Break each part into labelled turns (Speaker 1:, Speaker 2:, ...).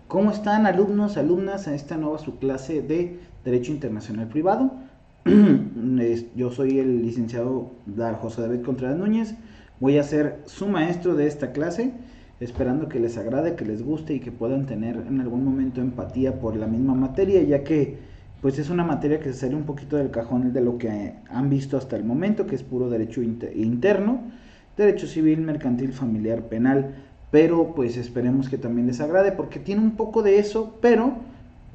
Speaker 1: ¿Cómo están alumnos, alumnas a esta nueva subclase de Derecho Internacional Privado? Yo soy el licenciado José David Contreras Núñez. Voy a ser su maestro de esta clase, esperando que les agrade, que les guste y que puedan tener en algún momento empatía por la misma materia, ya que pues es una materia que se sale un poquito del cajón de lo que han visto hasta el momento, que es puro derecho interno, derecho civil, mercantil, familiar, penal, pero pues esperemos que también les agrade porque tiene un poco de eso, pero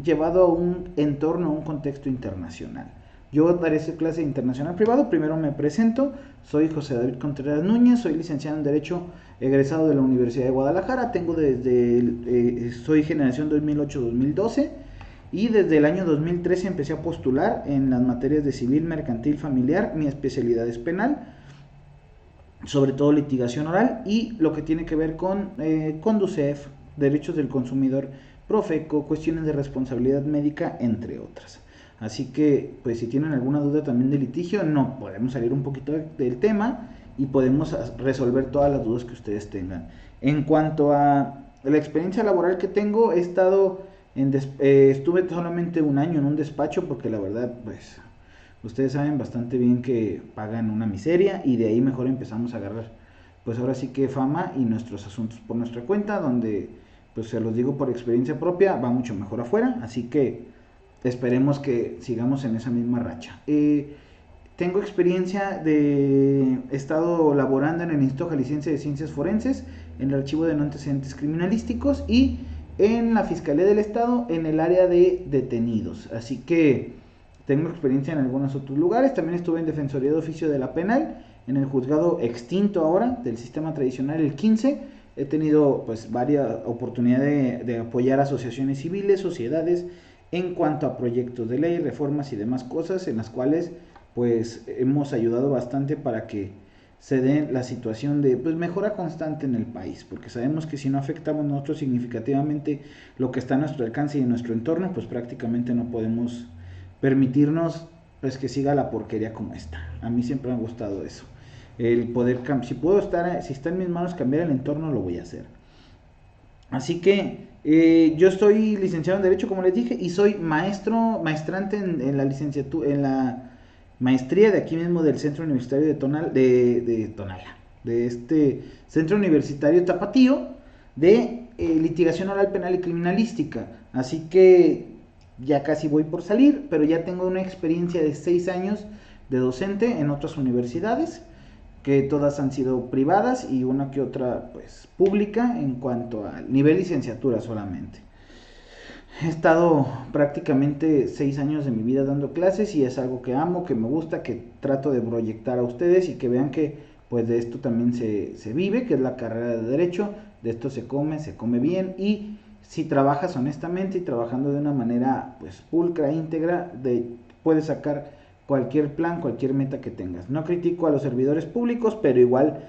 Speaker 1: llevado a un entorno, a un contexto internacional. Yo daré esta clase de internacional privado. Primero me presento, soy José David Contreras Núñez, soy licenciado en Derecho egresado de la Universidad de Guadalajara, soy generación 2008-2012 y desde el año 2013 empecé a postular en las materias de civil, mercantil, familiar. Mi especialidad es penal, sobre todo litigación oral y lo que tiene que ver con Conducef, derechos del consumidor, Profeco, cuestiones de responsabilidad médica, entre otras. Así que, pues si tienen alguna duda también de litigio, no, podemos salir un poquito del tema y podemos resolver todas las dudas que ustedes tengan. En cuanto a la experiencia laboral que tengo, estuve solamente un año en un despacho porque la verdad, pues ustedes saben bastante bien que pagan una miseria y de ahí mejor empezamos a agarrar, pues ahora sí que fama y nuestros asuntos por nuestra cuenta, donde, pues se los digo por experiencia propia, va mucho mejor afuera, así que esperemos que sigamos en esa misma racha. Tengo experiencia he estado laborando en el Instituto Jalisciense de Ciencias Forenses, en el Archivo de No Antecedentes Criminalísticos y en la Fiscalía del Estado en el área de detenidos. Así que tengo experiencia en algunos otros lugares. También estuve en Defensoría de Oficio de la Penal, en el juzgado extinto ahora del sistema tradicional, el 15. He tenido pues varias oportunidades de apoyar asociaciones civiles, sociedades, en cuanto a proyectos de ley, reformas y demás cosas en las cuales pues hemos ayudado bastante para que se dé la situación de pues mejora constante en el país, porque sabemos que si no afectamos nosotros significativamente lo que está a nuestro alcance y en nuestro entorno, pues prácticamente no podemos permitirnos pues que siga la porquería como está. A mí siempre me ha gustado eso, el poder si está en mis manos cambiar el entorno, lo voy a hacer. Así que yo estoy licenciado en Derecho, como les dije, y soy maestrante en la licenciatura, en la maestría de aquí mismo del Centro Universitario de Tonala, de este Centro Universitario Tapatío de Litigación Oral, Penal y Criminalística. Así que ya casi voy por salir, pero ya tengo una experiencia de 6 años de docente en otras universidades, que todas han sido privadas y una que otra pues pública en cuanto al nivel licenciatura solamente. He estado prácticamente 6 años de mi vida dando clases y es algo que amo, que me gusta, que trato de proyectar a ustedes y que vean que pues de esto también se vive, que es la carrera de Derecho, de esto se come bien y si trabajas honestamente y trabajando de una manera pues pulcra, íntegra, puedes sacar cualquier plan, cualquier meta que tengas. No critico a los servidores públicos, pero igual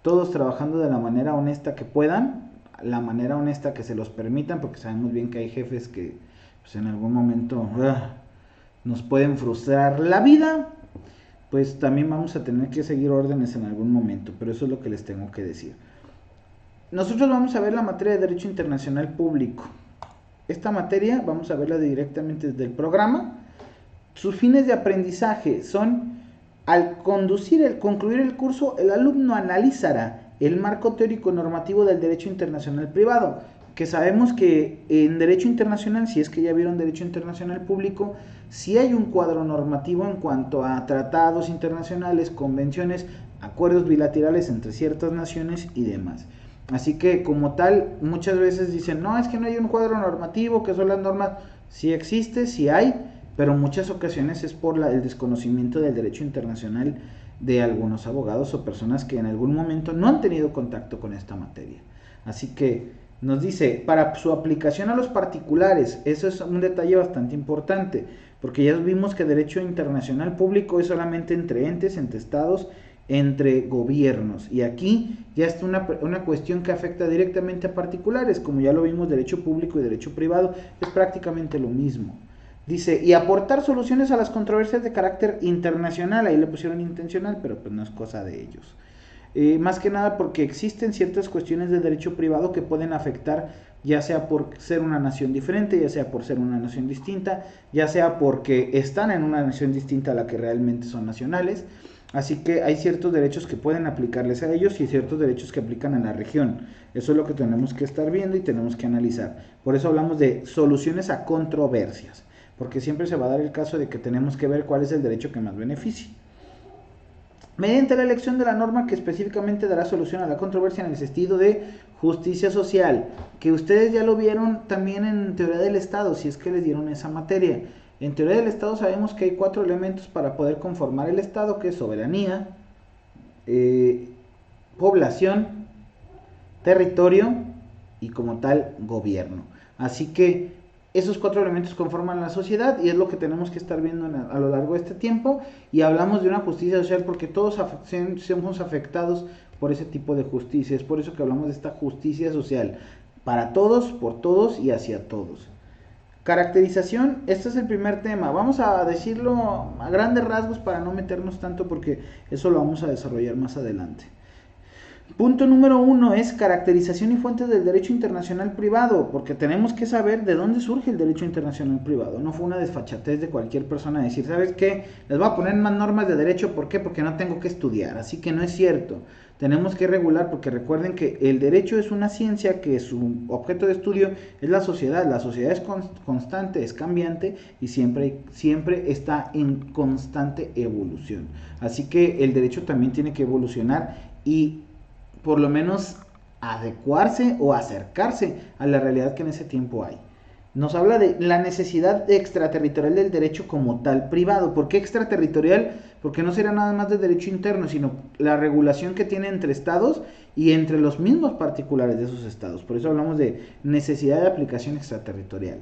Speaker 1: todos trabajando de la manera honesta que puedan, la manera honesta que se los permitan, porque sabemos bien que hay jefes que pues en algún momento nos pueden frustrar la vida, pues también vamos a tener que seguir órdenes en algún momento, pero eso es lo que les tengo que decir. Nosotros vamos a ver la materia de Derecho Internacional Público. Esta materia vamos a verla directamente desde el programa. Sus fines de aprendizaje son: al concluir el curso, el alumno analizará el marco teórico normativo del derecho internacional privado, que sabemos que en derecho internacional, si es que ya vieron derecho internacional público, sí hay un cuadro normativo en cuanto a tratados internacionales, convenciones, acuerdos bilaterales entre ciertas naciones y demás. Así que como tal, muchas veces dicen, no, es que no hay un cuadro normativo, que son las normas. Sí existe, sí hay, pero en muchas ocasiones es por el desconocimiento del derecho internacional de algunos abogados o personas que en algún momento no han tenido contacto con esta materia. Así que nos dice, para su aplicación a los particulares, eso es un detalle bastante importante, porque ya vimos que derecho internacional público es solamente entre entes, entre estados, entre gobiernos, y aquí ya está una cuestión que afecta directamente a particulares, como ya lo vimos, derecho público y derecho privado, es prácticamente lo mismo. Dice, y aportar soluciones a las controversias de carácter internacional, ahí le pusieron intencional, pero pues no es cosa de ellos. Más que nada porque existen ciertas cuestiones de derecho privado que pueden afectar ya sea por ser una nación diferente, ya sea por ser una nación distinta, ya sea porque están en una nación distinta a la que realmente son nacionales. Así que hay ciertos derechos que pueden aplicarles a ellos y ciertos derechos que aplican a la región. Eso es lo que tenemos que estar viendo y tenemos que analizar. Por eso hablamos de soluciones a controversias, porque siempre se va a dar el caso de que tenemos que ver cuál es el derecho que más beneficia. Mediante la elección de la norma que específicamente dará solución a la controversia en el sentido de justicia social, que ustedes ya lo vieron también en teoría del Estado, si es que les dieron esa materia. En teoría del Estado sabemos que hay 4 elementos para poder conformar el Estado, que es soberanía, población, territorio y como tal gobierno. Así que esos 4 elementos conforman la sociedad y es lo que tenemos que estar viendo a lo largo de este tiempo, y hablamos de una justicia social porque todos somos afectados por ese tipo de justicia. Es por eso que hablamos de esta justicia social, para todos, por todos y hacia todos. Caracterización, este es el primer tema. Vamos a decirlo a grandes rasgos para no meternos tanto, porque eso lo vamos a desarrollar más adelante. Punto número 1 es caracterización y fuentes del derecho internacional privado, porque tenemos que saber de dónde surge el derecho internacional privado. No fue una desfachatez de cualquier persona decir, ¿sabes qué? Les voy a poner más normas de derecho, ¿por qué? Porque no tengo que estudiar, así que no es cierto. Tenemos que regular, porque recuerden que el derecho es una ciencia que su objeto de estudio es la sociedad. La sociedad es constante, es cambiante y siempre está en constante evolución. Así que el derecho también tiene que evolucionar y por lo menos adecuarse o acercarse a la realidad que en ese tiempo hay. Nos habla de la necesidad extraterritorial del derecho como tal privado. ¿Por qué extraterritorial? Porque no será nada más de derecho interno, sino la regulación que tiene entre estados y entre los mismos particulares de esos estados. Por eso hablamos de necesidad de aplicación extraterritorial.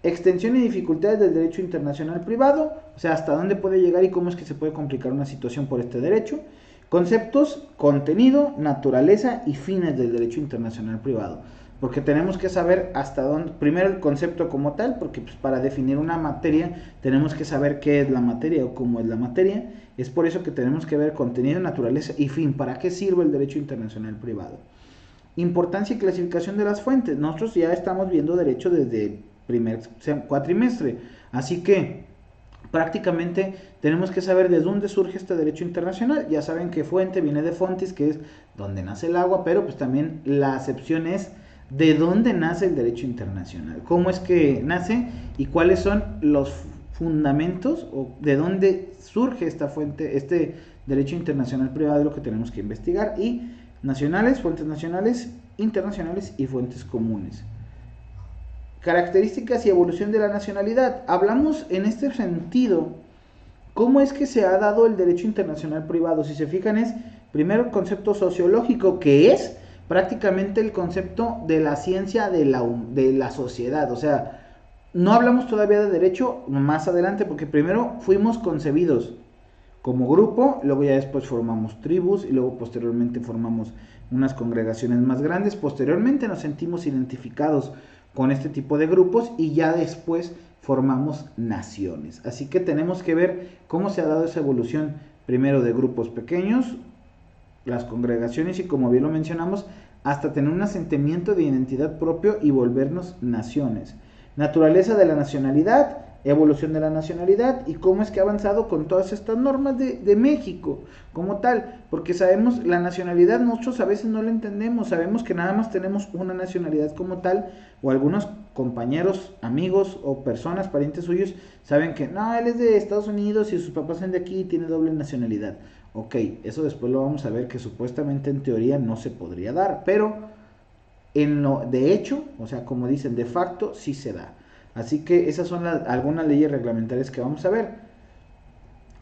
Speaker 1: Extensión y dificultades del derecho internacional privado, o sea, hasta dónde puede llegar y cómo es que se puede complicar una situación por este derecho. Conceptos, contenido, naturaleza y fines del derecho internacional privado. Porque tenemos que saber hasta dónde, primero el concepto como tal, porque pues, para definir una materia tenemos que saber qué es la materia o cómo es la materia. Es por eso que tenemos que ver contenido, naturaleza y fin. ¿Para qué sirve el derecho internacional privado? Importancia y clasificación de las fuentes. Nosotros ya estamos viendo derecho desde el primer cuatrimestre. Así que prácticamente tenemos que saber de dónde surge este derecho internacional. Ya saben que fuente viene de fontis, que es donde nace el agua, pero pues también la acepción es de dónde nace el derecho internacional, cómo es que nace y cuáles son los fundamentos o de dónde surge esta fuente, este derecho internacional privado, es lo que tenemos que investigar. Y nacionales, fuentes nacionales, internacionales y fuentes comunes. Características y evolución de la nacionalidad. Hablamos en este sentido cómo es que se ha dado el derecho internacional privado. Si se fijan, es primero el concepto sociológico, que es prácticamente el concepto de la ciencia de la sociedad. O sea, no hablamos todavía de derecho más adelante, porque primero fuimos concebidos como grupo, luego ya después formamos tribus y luego posteriormente formamos unas congregaciones más grandes. Posteriormente nos sentimos identificados con este tipo de grupos y ya después formamos naciones. Así que tenemos que ver cómo se ha dado esa evolución, primero de grupos pequeños, las congregaciones y, como bien lo mencionamos, hasta tener un asentamiento de identidad propio y volvernos naciones. Naturaleza de la nacionalidad, evolución de la nacionalidad y cómo es que ha avanzado con todas estas normas de México como tal, porque sabemos la nacionalidad, nosotros a veces no la entendemos, sabemos que nada más tenemos una nacionalidad como tal, o algunos compañeros, amigos o personas, parientes suyos, saben que no, él es de Estados Unidos y sus papás son de aquí y tiene doble nacionalidad. Ok, eso después lo vamos a ver, que supuestamente en teoría no se podría dar, pero de hecho, o sea, como dicen, de facto sí se da. Así que esas son algunas leyes reglamentarias que vamos a ver.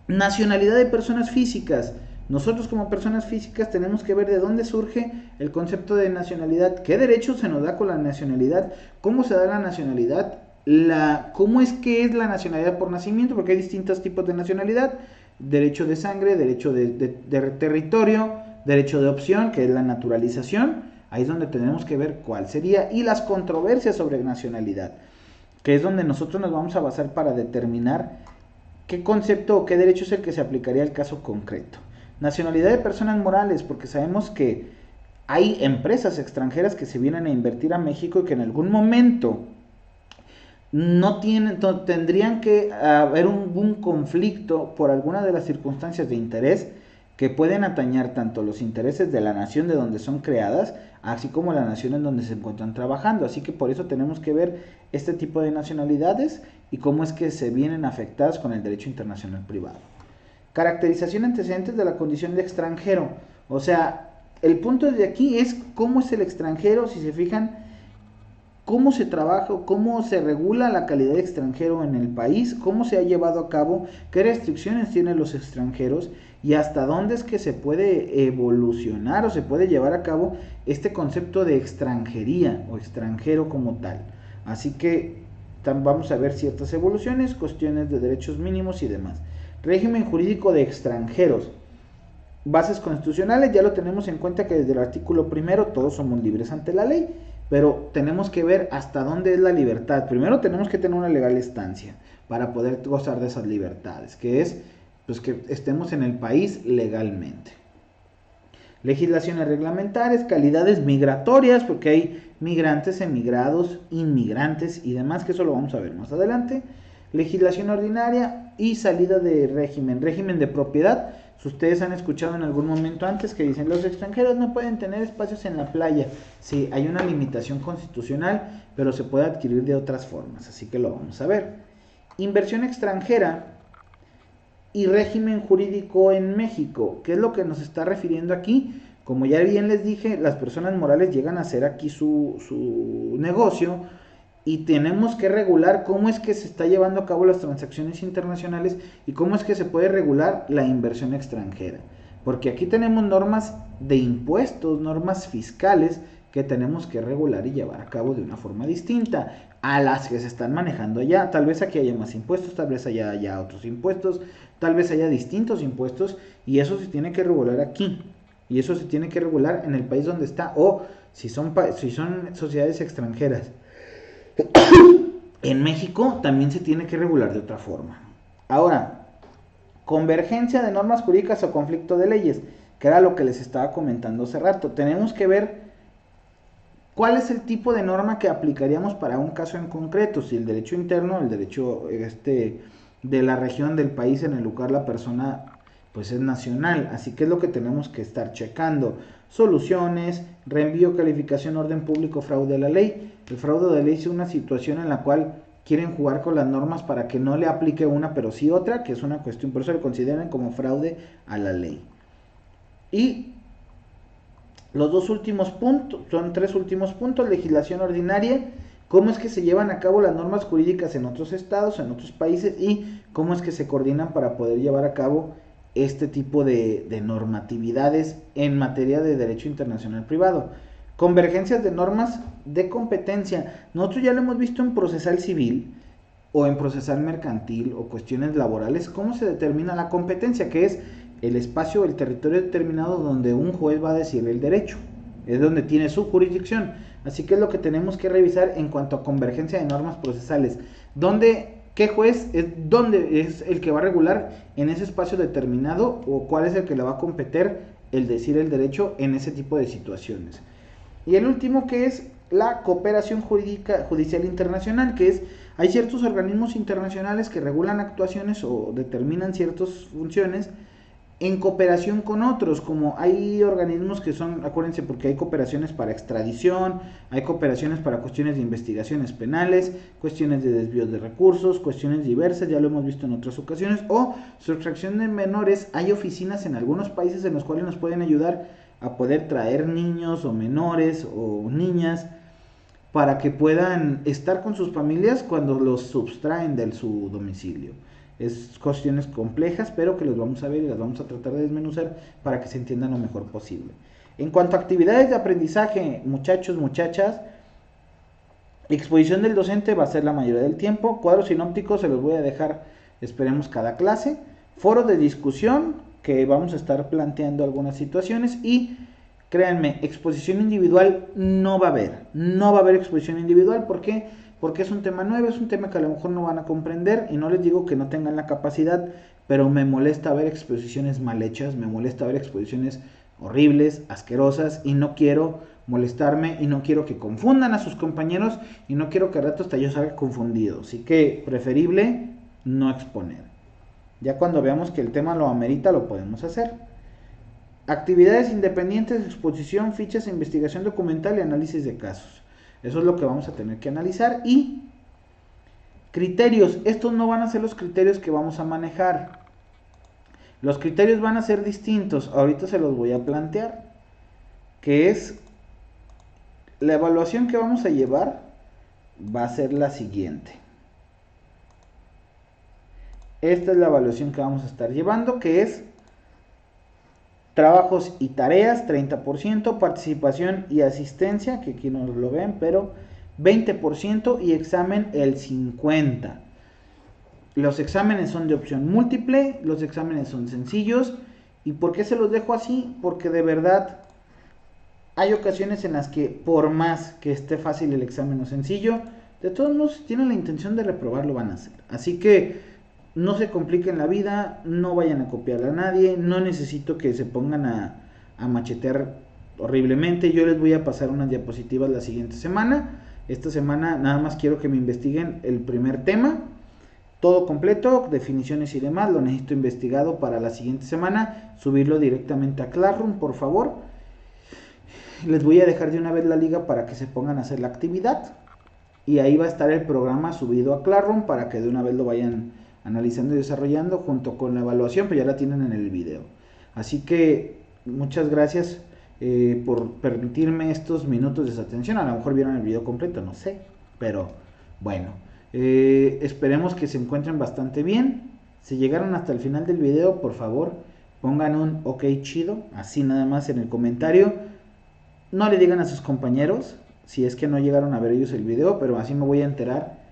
Speaker 1: Nacionalidad de personas físicas. Nosotros como personas físicas tenemos que ver de dónde surge el concepto de nacionalidad, qué derechos se nos da con la nacionalidad, cómo se da la nacionalidad, cómo es que es la nacionalidad por nacimiento, porque hay distintos tipos de nacionalidad: derecho de sangre, derecho de territorio, derecho de opción, que es la naturalización. Ahí es donde tenemos que ver cuál sería, y las controversias sobre nacionalidad, que es donde nosotros nos vamos a basar para determinar qué concepto o qué derecho es el que se aplicaría al caso concreto. Nacionalidad de personas morales, porque sabemos que hay empresas extranjeras que se vienen a invertir a México y que en algún momento no tienen, tendrían que haber un conflicto por alguna de las circunstancias de interés que pueden atañer tanto los intereses de la nación de donde son creadas, así como la nación en donde se encuentran trabajando. Así que por eso tenemos que ver este tipo de nacionalidades y cómo es que se vienen afectadas con el derecho internacional privado. Caracterización antecedentes de la condición de extranjero. O sea, el punto de aquí es cómo es el extranjero, si se fijan, cómo se trabaja, cómo se regula la calidad de extranjero en el país, cómo se ha llevado a cabo, qué restricciones tienen los extranjeros y hasta dónde es que se puede evolucionar o se puede llevar a cabo este concepto de extranjería o extranjero como tal. Así que vamos a ver ciertas evoluciones, cuestiones de derechos mínimos y demás. Régimen jurídico de extranjeros. Bases constitucionales, ya lo tenemos en cuenta que desde el artículo primero todos somos libres ante la ley, pero tenemos que ver hasta dónde es la libertad. Primero tenemos que tener una legal estancia para poder gozar de esas libertades, que es pues que estemos en el país legalmente. Legislaciones reglamentarias, calidades migratorias, porque hay migrantes, emigrados, inmigrantes y demás, que eso lo vamos a ver más adelante. Legislación ordinaria y salida de régimen de propiedad. Si ustedes han escuchado en algún momento antes que dicen los extranjeros no pueden tener espacios en la playa. Sí, hay una limitación constitucional, pero se puede adquirir de otras formas, así que lo vamos a ver. Inversión extranjera y régimen jurídico en México. ¿Qué es lo que nos está refiriendo aquí? Como ya bien les dije, las personas morales llegan a hacer aquí su negocio y tenemos que regular cómo es que se está llevando a cabo las transacciones internacionales y cómo es que se puede regular la inversión extranjera. Porque aquí tenemos normas de impuestos, normas fiscales que tenemos que regular y llevar a cabo de una forma distinta a las que se están manejando allá. Tal vez aquí haya más impuestos, tal vez haya otros impuestos, tal vez haya distintos impuestos y eso se tiene que regular aquí. Y eso se tiene que regular en el país donde está o si son sociedades extranjeras. En México también se tiene que regular de otra forma. Ahora, convergencia de normas jurídicas o conflicto de leyes, que era lo que les estaba comentando hace rato. Tenemos que ver cuál es el tipo de norma que aplicaríamos para un caso en concreto, si el derecho interno, el derecho de la región del país en el lugar la persona pues es nacional, así que es lo que tenemos que estar checando. Soluciones, reenvío, calificación, orden público, fraude a la ley. El fraude a la ley es una situación en la cual quieren jugar con las normas para que no le aplique una pero sí otra, que es una cuestión, por eso lo consideran como fraude a la ley. Y los dos últimos puntos, son tres últimos puntos, legislación ordinaria, cómo es que se llevan a cabo las normas jurídicas en otros estados, en otros países y cómo es que se coordinan para poder llevar a cabo este tipo de normatividades en materia de derecho internacional privado. Convergencias de normas de competencia. Nosotros ya lo hemos visto en procesal civil o en procesal mercantil o cuestiones laborales, cómo se determina la competencia, que es el espacio o el territorio determinado donde un juez va a decir el derecho, es donde tiene su jurisdicción. Así que es lo que tenemos que revisar en cuanto a convergencia de normas procesales, ¿qué juez dónde es el que va a regular en ese espacio determinado o cuál es el que le va a competir el decir el derecho en ese tipo de situaciones? Y el último, que es la cooperación judicial internacional, que es, hay ciertos organismos internacionales que regulan actuaciones o determinan ciertas funciones en cooperación con otros, como hay organismos que son, acuérdense, porque hay cooperaciones para extradición, hay cooperaciones para cuestiones de investigaciones penales, cuestiones de desvíos de recursos, cuestiones diversas, ya lo hemos visto en otras ocasiones, o sustracción de menores. Hay oficinas en algunos países en los cuales nos pueden ayudar a poder traer niños o menores o niñas para que puedan estar con sus familias cuando los subtraen de su domicilio. Es cuestiones complejas, pero que las vamos a ver y las vamos a tratar de desmenuzar para que se entiendan lo mejor posible. En cuanto a actividades de aprendizaje, muchachos, muchachas, exposición del docente va a ser la mayoría del tiempo. Cuadros sinópticos se los voy a dejar, esperemos, cada clase. Foro de discusión, que vamos a estar planteando algunas situaciones. Y créanme, exposición individual no va a haber exposición individual. ¿Por qué? Porque es un tema nuevo, es un tema que a lo mejor no van a comprender y no les digo que no tengan la capacidad, pero me molesta ver exposiciones mal hechas, me molesta ver exposiciones horribles, asquerosas, y no quiero molestarme y no quiero que confundan a sus compañeros y no quiero que al rato hasta yo salga confundido. Así que preferible no exponer. Ya cuando veamos que el tema lo amerita, lo podemos hacer. Actividades independientes, exposición, fichas, investigación documental y análisis de casos. Eso es lo que vamos a tener que analizar. Y criterios. Estos no van a ser los criterios que vamos a manejar. Los criterios van a ser distintos. Ahorita se los voy a plantear. Que es la evaluación que vamos a llevar va a ser la siguiente. Esta es la evaluación que vamos a estar llevando, que es trabajos y tareas, 30%, participación y asistencia, que aquí no lo ven, pero 20% y examen el 50%. Los exámenes son de opción múltiple, los exámenes son sencillos. ¿Y por qué se los dejo así? Porque de verdad hay ocasiones en las que por más que esté fácil el examen o sencillo, de todos modos si tienen la intención de reprobar lo van a hacer. Así que no se compliquen la vida, no vayan a copiar a nadie, no necesito que se pongan a machetear horriblemente. Yo les voy a pasar unas diapositivas la siguiente semana. Esta semana nada más quiero que me investiguen el primer tema, todo completo, definiciones y demás, lo necesito investigado para la siguiente semana, subirlo directamente a Classroom, por favor. Les voy a dejar de una vez la liga para que se pongan a hacer la actividad y ahí va a estar el programa subido a Classroom para que de una vez lo vayan analizando y desarrollando junto con la evaluación, pero ya la tienen en el video. Así que muchas gracias por permitirme estos minutos de su atención. A lo mejor vieron el video completo, no sé, pero bueno, esperemos que se encuentren bastante bien. Si llegaron hasta el final del video, por favor pongan un ok chido, así nada más en el comentario. No le digan a sus compañeros si es que no llegaron a ver ellos el video, pero así me voy a enterar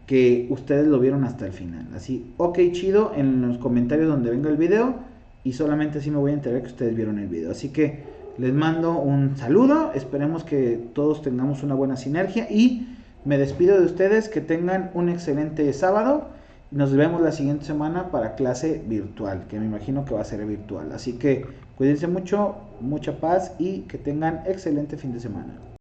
Speaker 1: que ustedes lo vieron hasta el final. Así, ok chido en los comentarios donde venga el video y solamente así me voy a enterar que ustedes vieron el video. Así que les mando un saludo, esperemos que todos tengamos una buena sinergia y me despido de ustedes, que tengan un excelente sábado. Nos vemos la siguiente semana para clase virtual, que me imagino que va a ser virtual. Así que cuídense mucho, mucha paz y que tengan excelente fin de semana.